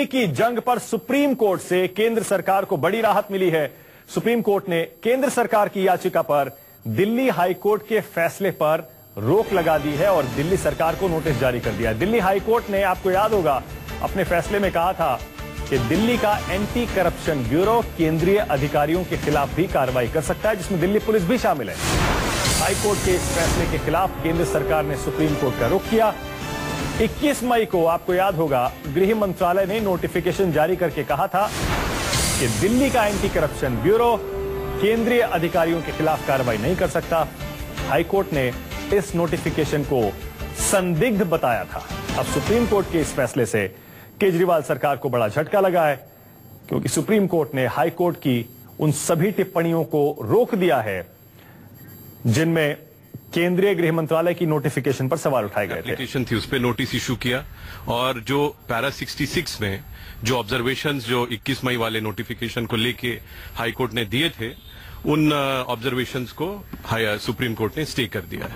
की जंग पर सुप्रीम कोर्ट से केंद्र सरकार को बड़ी राहत मिली है। सुप्रीम कोर्ट ने केंद्र सरकार की याचिका पर दिल्ली हाई कोर्ट के फैसले पर रोक लगा दी है और दिल्ली सरकार को नोटिस जारी कर दिया है। दिल्ली हाई कोर्ट ने, आपको याद होगा, अपने फैसले में कहा था कि दिल्ली का एंटी करप्शन ब्यूरो केंद्रीय अधिकारियों के खिलाफ भी कार्रवाई कर सकता है, जिसमें दिल्ली पुलिस भी शामिल है। हाई कोर्ट के इस फैसले के खिलाफ केंद्र सरकार ने सुप्रीम कोर्ट का रुख किया। 21 मई को, आपको याद होगा, गृह मंत्रालय ने नोटिफिकेशन जारी करके कहा था कि दिल्ली का एंटी करप्शन ब्यूरो केंद्रीय अधिकारियों के खिलाफ कार्रवाई नहीं कर सकता। हाईकोर्ट ने इस नोटिफिकेशन को संदिग्ध बताया था। अब सुप्रीम कोर्ट के इस फैसले से केजरीवाल सरकार को बड़ा झटका लगा है, क्योंकि सुप्रीम कोर्ट ने हाई कोर्ट की उन सभी टिप्पणियों को रोक दिया है जिनमें केंद्रीय गृह मंत्रालय की नोटिफिकेशन पर सवाल उठाए गए थे। एप्लीकेशन थी, उस पर नोटिस इशू किया और जो पैरा 66 में जो ऑब्जर्वेशंस जो 21 मई वाले नोटिफिकेशन को लेके हाई कोर्ट ने दिए थे, उन ऑब्जर्वेशंस को सुप्रीम कोर्ट ने स्टे कर दिया है।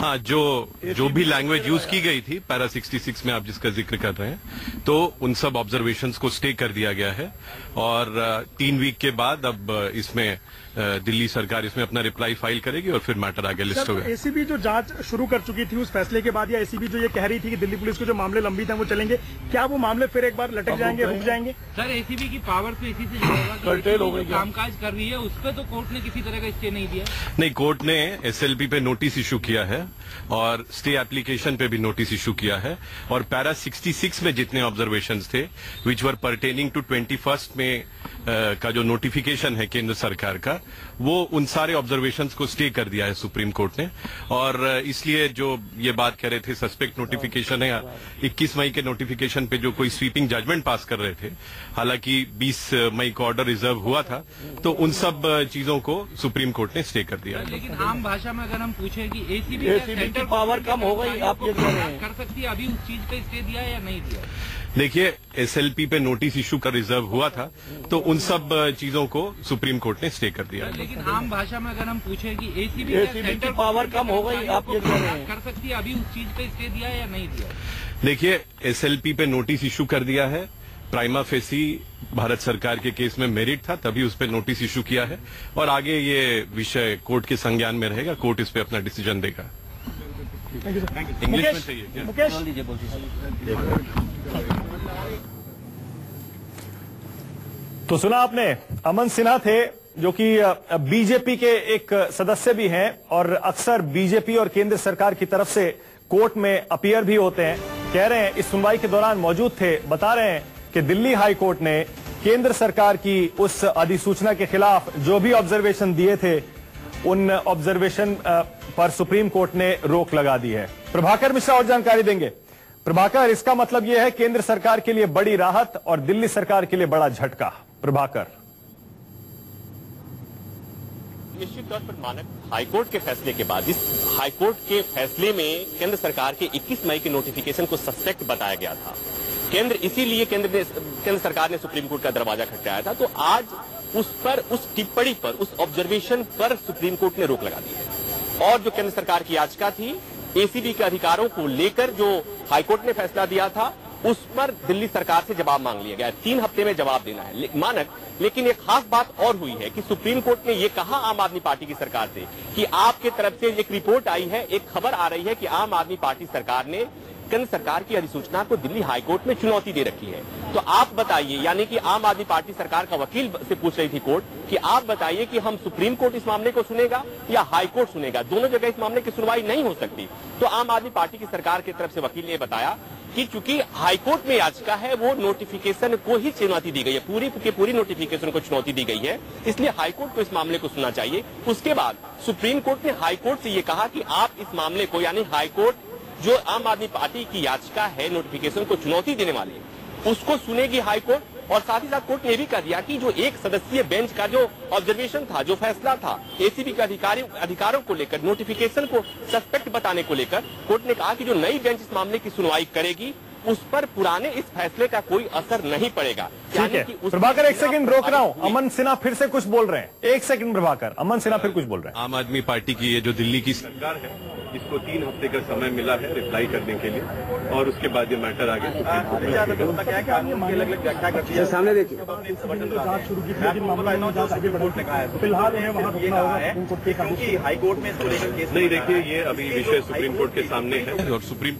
हाँ, जो भी लैंग्वेज यूज की गई थी पैरा 66 में आप जिसका जिक्र कर रहे हैं, तो उन सब ऑब्जर्वेशंस को स्टे कर दिया गया है और 3 वीक के बाद अब इसमें दिल्ली सरकार इसमें अपना रिप्लाई फाइल करेगी और फिर मैटर आगे लिस्ट होगा। एसीबी जो जांच शुरू कर चुकी थी उस फैसले के बाद, या एसीबी जो ये कह रही थी कि दिल्ली पुलिस के जो मामले लंबित हैं वो चलेंगे, क्या वो मामले फिर एक बार लटक जाएंगे, रुक जाएंगे? सर, एसीबी की पावर तो इसी से होगा, कामकाज कर रही है, उस पर तो कोर्ट ने किसी तरह का स्टे नहीं दिया। नहीं, कोर्ट ने एसएलपी पे नोटिस इशू किया है और स्टे एप्लीकेशन पे भी नोटिस इशू किया है और पैरा 66 में जितने ऑब्जर्वेशंस थे विच वर परटेनिंग टू 21 में का जो नोटिफिकेशन है केंद्र सरकार का, वो उन सारे ऑब्जर्वेशंस को स्टे कर दिया है सुप्रीम कोर्ट ने। और इसलिए जो ये बात कह रहे थे सस्पेक्ट नोटिफिकेशन है, 21 मई के नोटिफिकेशन पे जो कोई स्वीपिंग जजमेंट पास कर रहे थे, हालांकि 20 मई को ऑर्डर रिजर्व हुआ था, तो उन सब चीजों को सुप्रीम कोर्ट ने स्टे कर दिया। लेकिन आम भाषा में अगर हम पूछे कि एसीबी की पावर कम हो गई, आप ये कर सकती है, अभी उस चीज पे स्टे दिया या नहीं दिया? देखिए, एसएलपी पे नोटिस इशू का रिजर्व हुआ था, तो उन सब चीजों को सुप्रीम कोर्ट ने स्टे कर दिया। लेकिन आम भाषा में अगर हम पूछे कि एसीबी की पावर कम हो गई, आप ये कर सकती है, अभी उस चीज पे स्टे दिया या नहीं दिया? देखिए, एसएलपी पे नोटिस इशू कर दिया है, प्राइमा फेसी भारत सरकार के केस में मेरिट था, तभी उस पर नोटिस इशू किया है और आगे ये विषय कोर्ट के संज्ञान में रहेगा, कोर्ट इस पे अपना डिसीजन देगा। इंग्लिश में चाहिए मुकेश, तो सुना आपने, अमन सिन्हा थे जो कि बीजेपी के एक सदस्य भी हैं और अक्सर बीजेपी और केंद्र सरकार की तरफ से कोर्ट में अपीयर भी होते हैं। कह रहे हैं, इस सुनवाई के दौरान मौजूद थे, बता रहे हैं कि दिल्ली हाई कोर्ट ने केंद्र सरकार की उस अधिसूचना के खिलाफ जो भी ऑब्जर्वेशन दिए थे, उन ऑब्जर्वेशन पर सुप्रीम कोर्ट ने रोक लगा दी है। प्रभाकर मिश्रा और जानकारी देंगे। प्रभाकर, इसका मतलब यह है केंद्र सरकार के लिए बड़ी राहत और दिल्ली सरकार के लिए बड़ा झटका। प्रभाकर, निश्चित तौर पर मानक हाईकोर्ट के फैसले के बाद, इस हाईकोर्ट के फैसले में केंद्र सरकार के 21 मई के नोटिफिकेशन को सस्पेक्ट बताया गया था। इसीलिए केंद्र सरकार ने सुप्रीम कोर्ट का दरवाजा खटखटाया था। तो आज उस टिप्पणी पर, उस ऑब्जर्वेशन पर सुप्रीम कोर्ट ने रोक लगा दी है और जो केंद्र सरकार की याचिका थी एसीबी के अधिकारों को लेकर, जो हाईकोर्ट ने फैसला दिया था, उस पर दिल्ली सरकार से जवाब मांग लिया गया है। 3 हफ्ते में जवाब देना है मानक। लेकिन एक खास बात और हुई है कि सुप्रीम कोर्ट ने यह कहा आम आदमी पार्टी की सरकार से कि आपके तरफ से एक रिपोर्ट आई है, एक खबर आ रही है कि आम आदमी पार्टी सरकार ने केंद्र सरकार की अधिसूचना को दिल्ली हाईकोर्ट में चुनौती दे रखी है। तो आप बताइए, यानी कि आम आदमी पार्टी सरकार का वकील से पूछ रही थी कोर्ट कि आप बताइए कि हम सुप्रीम कोर्ट इस मामले को सुनेगा या हाईकोर्ट सुनेगा, दोनों जगह इस मामले की सुनवाई नहीं हो सकती। तो आम आदमी पार्टी की सरकार की तरफ से वकील ने बताया कि चूंकि हाईकोर्ट में याचिका है, वो नोटिफिकेशन को ही चुनौती दी गई है, पूरी नोटिफिकेशन को चुनौती दी गई है, इसलिए हाईकोर्ट को इस मामले को सुनना चाहिए। उसके बाद सुप्रीम कोर्ट ने हाईकोर्ट से ये कहा कि आप इस मामले को, यानी हाईकोर्ट जो आम आदमी पार्टी की याचिका है नोटिफिकेशन को चुनौती देने वाली, उसको सुनेगी हाईकोर्ट। और साथ ही साथ कोर्ट ने यह भी कह दिया कि जो एक सदस्यीय बेंच का जो ऑब्जर्वेशन था, जो फैसला था एसीबी के अधिकारों को लेकर, नोटिफिकेशन को सस्पेक्ट बताने को लेकर, कोर्ट ने कहा कि जो नई बेंच इस मामले की सुनवाई करेगी उस पर पुराने इस फैसले का कोई असर नहीं पड़ेगा। ठीक है प्रभाकर, एक सेकंड रोक रहा हूं। अमन सिन्हा फिर से कुछ बोल रहे हैं। एक सेकंड प्रभाकर, अमन सिन्हा फिर कुछ बोल रहे हैं। आम आदमी पार्टी की ये जो दिल्ली की सरकार है, इसको 3 हफ्ते का समय मिला है रिप्लाई करने के लिए, और उसके बाद ये मैटर आगे सामने देखिए। फिलहाल हाईकोर्ट में नहीं, देखिए ये अभी विषय सुप्रीम कोर्ट के सामने है और सुप्रीम।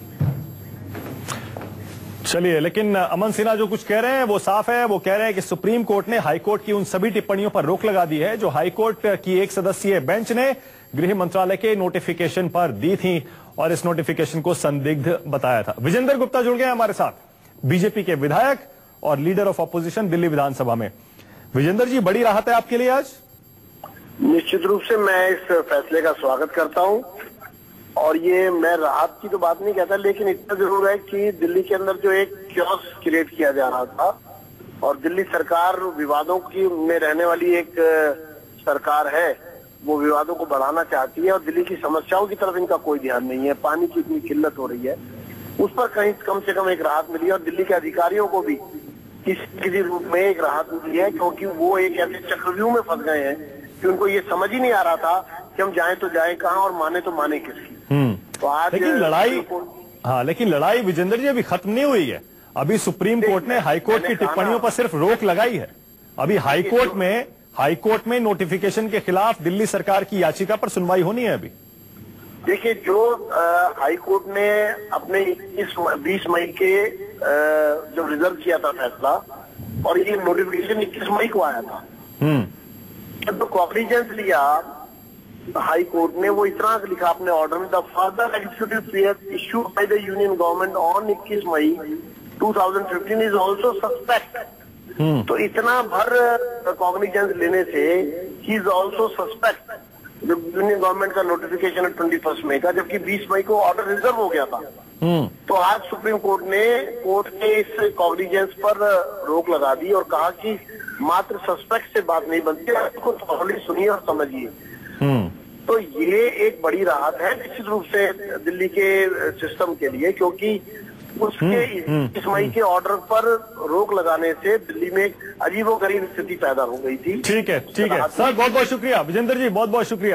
चलिए, लेकिन अमन सिन्हा जो कुछ कह रहे हैं वो साफ है। वो कह रहे हैं कि सुप्रीम कोर्ट ने हाईकोर्ट की उन सभी टिप्पणियों पर रोक लगा दी है जो हाईकोर्ट की एक सदस्यीय बेंच ने गृह मंत्रालय के नोटिफिकेशन पर दी थी, और इस नोटिफिकेशन को संदिग्ध बताया था। विजेंद्र गुप्ता जुड़ गए हमारे साथ, बीजेपी के विधायक और लीडर ऑफ ऑपोजिशन दिल्ली विधानसभा में। विजेंद्र जी, बड़ी राहत है आपके लिए आज? निश्चित रूप से मैं इस फैसले का स्वागत करता हूं, और ये मैं राहत की तो बात नहीं कहता, लेकिन इतना जरूर है कि दिल्ली के अंदर जो एक क्योस क्रिएट किया जा रहा था, और दिल्ली सरकार विवादों की में रहने वाली एक सरकार है, वो विवादों को बढ़ाना चाहती है, और दिल्ली की समस्याओं की तरफ इनका कोई ध्यान नहीं है। पानी की इतनी किल्लत हो रही है, उस पर कहीं कम से कम एक राहत मिली है, और दिल्ली के अधिकारियों को भी किसी रूप में एक राहत मिली है, क्योंकि वो एक ऐसे चक्रव्यूह में फंस गए हैं कि उनको ये समझ ही नहीं आ रहा था कि हम जाएं तो जाएं कहां और माने तो माने किसकी। तो आज लेकिन लड़ाई विजेंद्र जी अभी खत्म नहीं हुई है। अभी सुप्रीम कोर्ट ने हाईकोर्ट की टिप्पणियों पर सिर्फ रोक लगाई है। अभी हाईकोर्ट में नोटिफिकेशन के खिलाफ दिल्ली सरकार की याचिका पर सुनवाई होनी है। अभी देखिए, जो हाईकोर्ट ने अपने 20 मई के जो रिजर्व किया था फैसला, और ये नोटिफिकेशन 21 मई को आया था, तो कॉग्निजेंस लिया हाई कोर्ट ने, वो इतना लिखा अपने ऑर्डर में, the further executive PS issued by the union government on 21 May 2015 is also suspect. तो इतना भर कॉग्निजेंस लेने से ही इज ऑल्सो सस्पेक्ट। जो यूनियन गवर्नमेंट का नोटिफिकेशन है 21 मई का, जबकि 20 मई को ऑर्डर रिजर्व हो गया था। तो आज सुप्रीम कोर्ट ने इस कॉग्निजेंस पर रोक लगा दी और कहा कि मात्र सस्पेक्ट से बात नहीं बनती, उसको थोड़ी सुनिए और समझिए। तो ये एक बड़ी राहत है निश्चित रूप से दिल्ली के सिस्टम के लिए, क्योंकि उसके 21 मई के ऑर्डर पर रोक लगाने से दिल्ली में एक अजीबोगरीब स्थिति पैदा हो गई थी। ठीक है सर, बहुत बहुत शुक्रिया विजेंद्र जी, बहुत बहुत शुक्रिया।